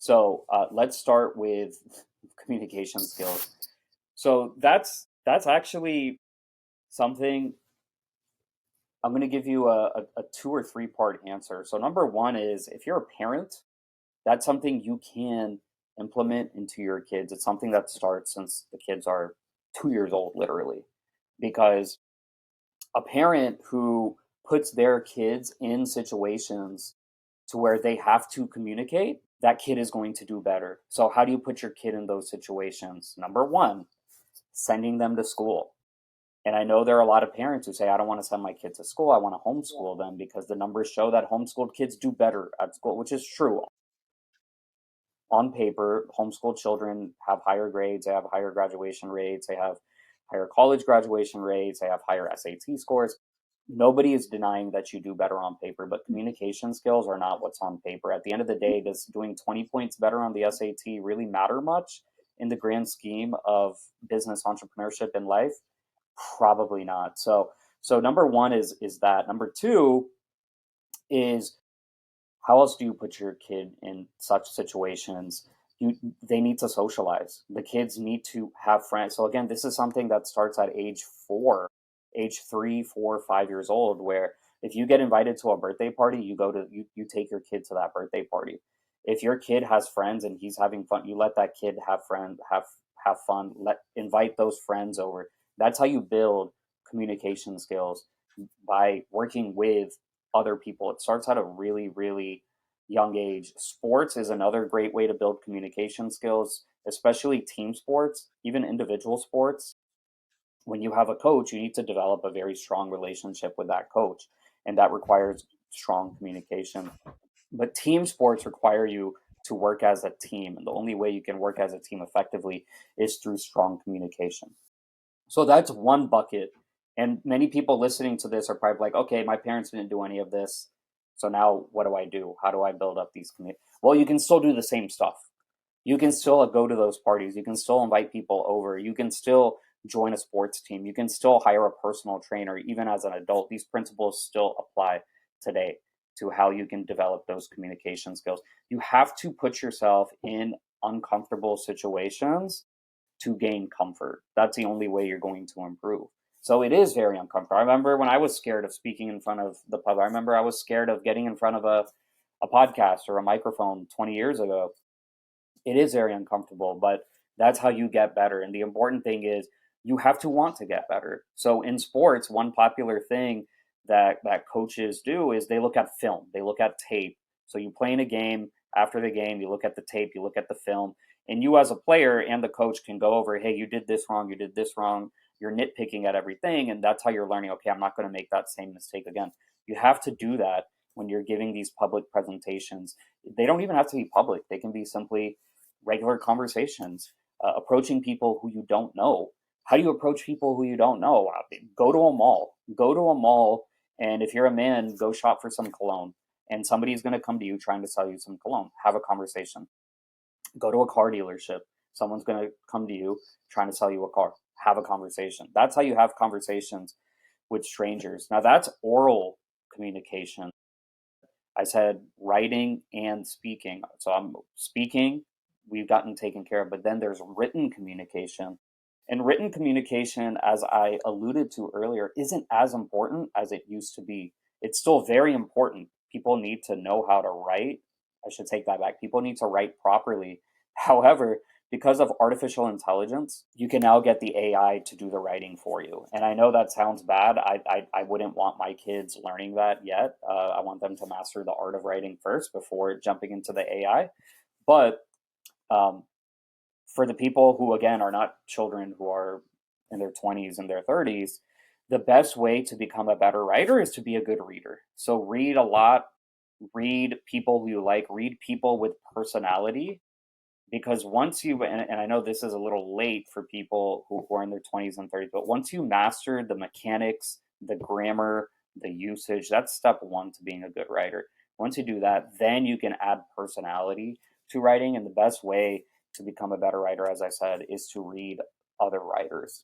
So let's start with communication skills. So that's actually something. I'm going to give you a 2 or 3 part answer. So number one is, if you're a parent, that's something you can implement into your kids. It's something that starts since the kids are 2 years old, literally, because a parent who puts their kids in situations to where they have to communicate, that kid is going to do better. So, how do you put your kid in those situations? Number one, sending them to school. And I know there are a lot of parents who say, I don't want to send my kid to school. I want to homeschool them because the numbers show that homeschooled kids do better at school, which is true. On paper, homeschooled children have higher grades, they have higher graduation rates, they have higher college graduation rates, they have higher SAT scores. Nobody is denying that you do better on paper, but communication skills are not what's on paper. At the end of the day, does doing 20 points better on the SAT really matter much in the grand scheme of business entrepreneurship in life? Probably not. So number one is that. Number two is, how else do you put your kid in such situations? They need to socialize. The kids need to have friends. So again, this is something that starts at age 4, age 3, 4, 5 years old, where if you get invited to a birthday party, you take your kid to that birthday party. If your kid has friends and he's having fun, you let that kid have fun. Invite those friends over. That's how you build communication skills, by working with other people. It starts at a really, really young age. Sports is another great way to build communication skills, especially team sports, even individual sports. When you have a coach, you need to develop a very strong relationship with that coach, and that requires strong communication. But team sports require you to work as a team, and the only way you can work as a team effectively is through strong communication. So that's one bucket. And many people listening to this are probably like, okay, my parents didn't do any of this. So now what do I do? How do I build up these communities? Well, you can still do the same stuff. You can still go to those parties. You can still invite people over. You can still join a sports team. You can still hire a personal trainer. Even as an adult, these principles still apply today to how you can develop those communication skills. You have to put yourself in uncomfortable situations to gain comfort. That's the only way you're going to improve. So it is very uncomfortable. I remember when I was scared of speaking in front of the public. I remember I was scared of getting in front of a podcast or a microphone 20 years ago. It is very uncomfortable, but that's how you get better. And the important thing is, you have to want to get better. So in sports, one popular thing that coaches do is they look at film, they look at tape. So you play in a game, after the game, you look at the tape, you look at the film, and you as a player and the coach can go over, hey, you did this wrong, you did this wrong. You're nitpicking at everything, and that's how you're learning, okay, I'm not going to make that same mistake again. You have to do that when you're giving these public presentations. They don't even have to be public. They can be simply regular conversations, approaching people who you don't know. How do you approach people who you don't know? Go to a mall. Go to a mall, and if you're a man, go shop for some cologne. And somebody's going to come to you trying to sell you some cologne. Have a conversation. Go to a car dealership. Someone's going to come to you trying to sell you a car. Have a conversation. That's how you have conversations with strangers. Now, that's oral communication. I said writing and speaking. So I'm speaking, we've gotten taken care of, but then there's written communication. And written communication, as I alluded to earlier, isn't as important as it used to be. It's still very important. People need to know how to write. I should take that back. People need to write properly. However, because of artificial intelligence, you can now get the AI to do the writing for you. And I know that sounds bad. I wouldn't want my kids learning that yet. I want them to master the art of writing first before jumping into the AI. But um, for the people who, again, are not children, who are in their 20s and their 30s, the best way to become a better writer is to be a good reader. So read a lot, read people who you like, read people with personality, because once you, and I know this is a little late for people who are in their 20s and 30s, but once you master the mechanics, the grammar, the usage, that's step one to being a good writer. Once you do that, then you can add personality to writing. And the best way to become a better writer, as I said, is to read other writers.